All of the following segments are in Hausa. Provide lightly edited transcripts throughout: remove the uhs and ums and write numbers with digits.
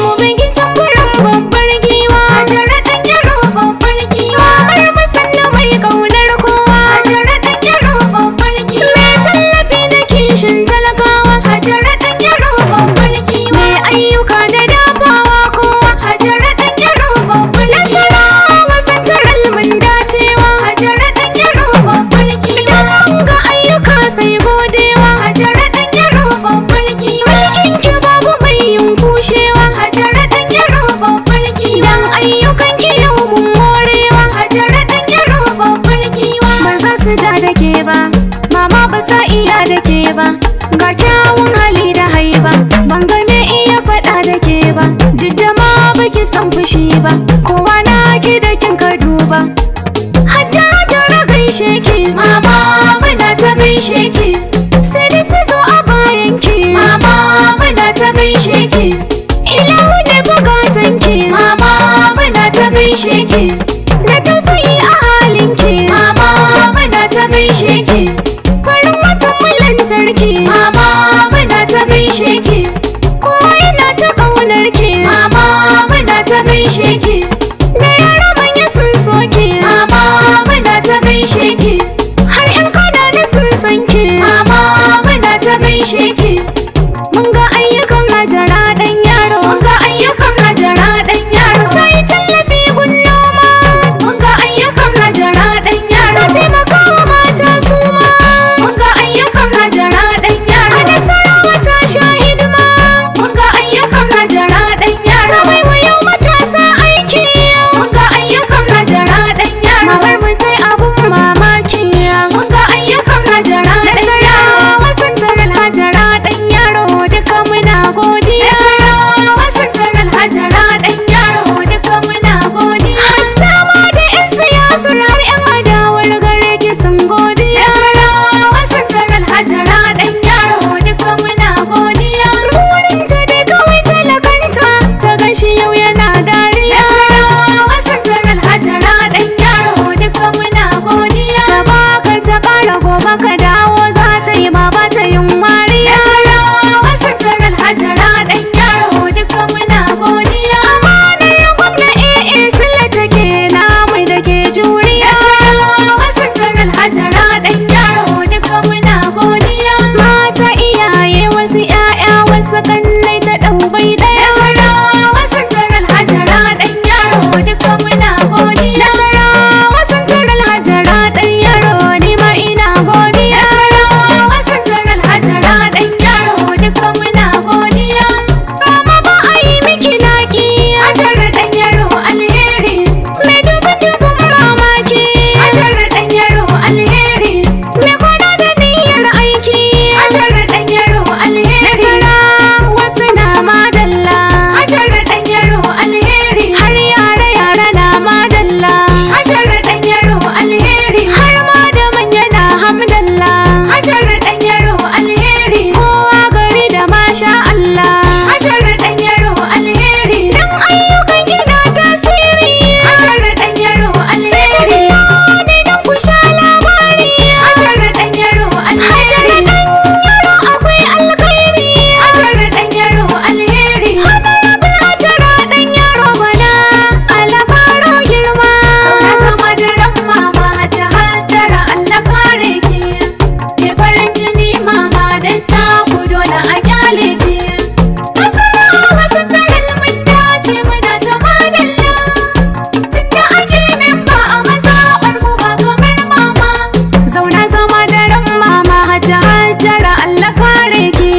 mu bingin tamburan babbar giwa, hajara ɗan yaro babbar giwa. Mamar musanna mai ƙaunar kowa, hajara ɗan yaro babbar giwa. Mai tallafi da kishin talakawa, hajara ɗan yaro babbar giwa. Mai ayyuka da dafawa kowa, hajara ɗan yaro babbar giwa. Nasarawa santaral mun dacewa, hajara ɗan yaro babbar giwa. Idan mun ga ayyuka sai godewa, hajara ɗan yaro babbar giwa. Mulkin ki babu mai yin kushewa, hajara ɗan yaro babbar giwa. Dan ayyukan ki yau mun morewa, hajara ɗan yaro babbar giwa. Ba za su ja da ke ba, mama ba sa iya da ke ba, ga kyawun hali da haiba, ban ga me iya faɗa da ke ba, duk da ma baki san fushi ba, kowa na ki da kin ka duba. Hajara gaishe ki, mama muna ta gaishe ki, sai dai su zo a bayan ki, mama muna ta gaishe ki. Ilahu ne bukatan ki, mama muna ta gaishe ki, da tausayi a halin ki, mama muna ta gaishe ki. Farin watan mu lantarki, mama muna ta gaishe ki, kowa yana ta ƙaunar ki, mama muna ta gaishe ki. Da yara manya sun so ki, mama muna ta gaishe ki, har 'yan kanana sun san ki, mama muna ta gaishe ki. Mun ga ayyukan hajara ɗan yaro, mun ga ayyukan hajara ɗan yaro. Ta yi tallafi gun noma, mun ga ayyukan hajara ɗan yaro. Ta taimaka wa mata su ma, mun ga ayyukan hajara ɗan yaro. A Nasarawa ta sha hidima, mun ga ayyukan hajara ɗan yaro. Ta bai wa yau matasa aiki, mun ga ayyukan hajara ɗan yaro. Mamar mu tai abun mamaki, mun ga ayyukan hajara ɗan yaro. Nasarawa santaral hajara ɗan yaro, duka muna godiya. Nasarawa santaral hajara ɗan yaro, duka muna godiya. Hatta ma da 'yan siyasar har 'yan adawar gare ki sun godiya. Nasarawa santaral hajara ɗan yaro, duka muna godiya. Burinta da kawai talakanta, ta gashi yau yana dariya. Nasarawa santaral hajara ɗan yaro, duka muna godiya. Ta baka ta ƙara gobe ka dawo, za ta yi ma ba ta yin wariya. Nasarawa santaral hajara ɗan yaro, duka muna godiya. Amanar gwamna Sule take namu da ke juriya. Nasarawa santaral hajara ɗan yaro, duka muna godiya. Mata iyaye wasu 'ya'ya wasu kannai ta ɗau bai ɗaya. Nasarawa santaral hajara ɗan yaro, duka muna godiya. Nasarawa santaral hajara ɗan yaro, ni ma ina godiya. Nasarawa santaral hajara ɗan yaro, duka muna godiya. Mama ba a yi miki naki, hajara ɗan yaro alheri, mai dubin mamaki, hajara ɗan yaro alheri, mai kwana da niyyar aiki, hajara ɗan yaro alheri. Nasarawa suna madalla, hajara ɗan yaro alheri, har yara na madalla, hajara ɗan yaro alheri, har ma da manya na hamdalla, hajara ɗan yaro alheri. Kowa gari da masha Allah, hajara ɗan yaro alheri. Dan ayyukan gina tasiri, hajara ɗan yaro alheri. Ne dan ku sha labari, hajara ɗan yaro alheri. Hajara ɗan yaro akwai alkhairi, hajara ɗan yaro alheri. Honorable hajara ɗan yaro bana alfaro girma. Sauna sama da ran mama hajara Allah kare ki, ke farin jini mama dan ta ku dole a kyale ki. Nasarawa santaral mun dace muna ta madalla, tunda ake memba a mazaɓar mu ba kamar mama. Zauna zama da ran mama hajara Allah kare ki,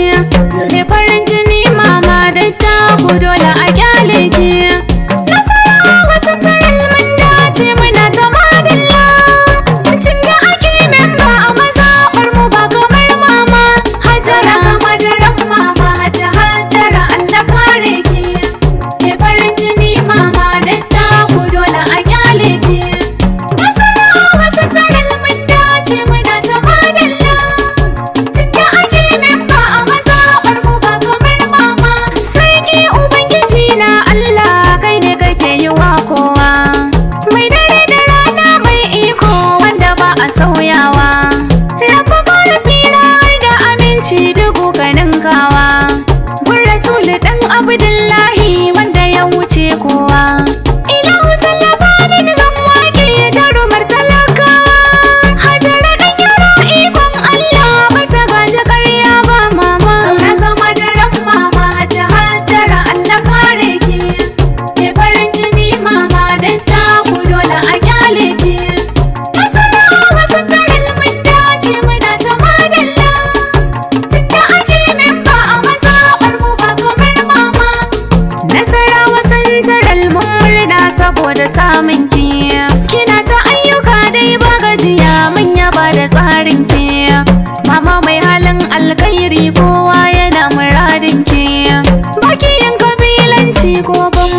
ke farin jini mama dan ta ku dole a kyale ki. Nasarawa santaral mun dace muna ta madalla, tunda ake memba a mazaɓar mu ba kamar mama. Hajara zama da ran mama hajara Allah kare ki, ke farin jini mama dan ta ku dole a kyale ki. Nasarawa santaral mun dace muna ta madalla, tunda ake memba a mazaɓar mu ba kamar mama. Sarki ubangiji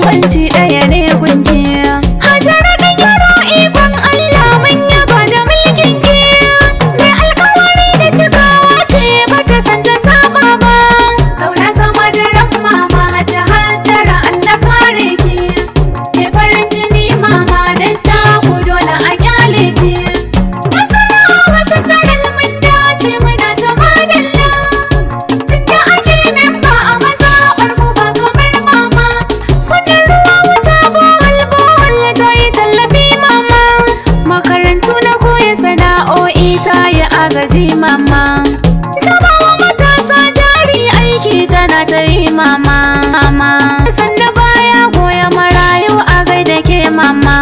bambanci ɗaya ne gunki. Hajara ɗan yaro ikon Allah mun yaba da mulkin ki. Mai alkawari da cikawa ce bata san ta saba ba. Zauna sama da ran mama ta Hajara Allah kare ki. Ke farin jini mama dan ta ku dole a kyale ki. Nasarawa sataral mun dace muna ta madalla. Tunda ake memba a mazaɓar mu ba kamar mama. Kudin ruwa wuta bohol ta yi tallafi mama. Makarantu na koya sana'o'i ta yi agaji mama. Ta bawa matasa jari aiki tana ta yi mama. Sanda baya goya marayu a gaida ke mama.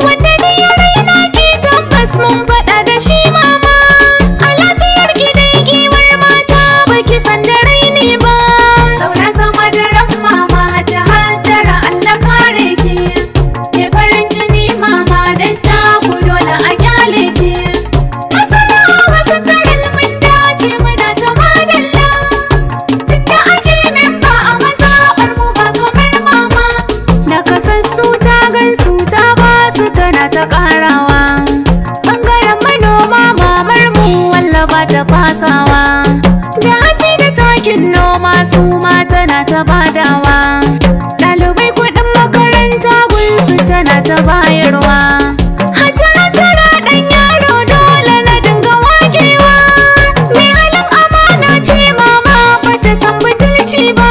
Wanda ni ya raina ki tabbas mun faɗa da shi mama. A lafiyar ki dai giwar mata baki san da raini ba. Zauna sama da ran mama ta Hajara Allah kare ki. Ke farin jini mama dan ta ku dole a kyale ki. Nasarawa sataral mun dace muna ta madalla. Tunda ake memba a mazaɓar mu ba kamar mama. Nakasassu ta gansu ta basu tana ta ƙarawa. Ɓangaren manoma mamar mu walla ba ta fasawa. Da hatsi da takin noma su ma tana ta badawa. Ɗalibai kuɗin makaranta gunsu tana ta bayarwa. Hajara ɗan yaro dole na dinga wakewa. Mai halin amana ce mama bata san butulci ba.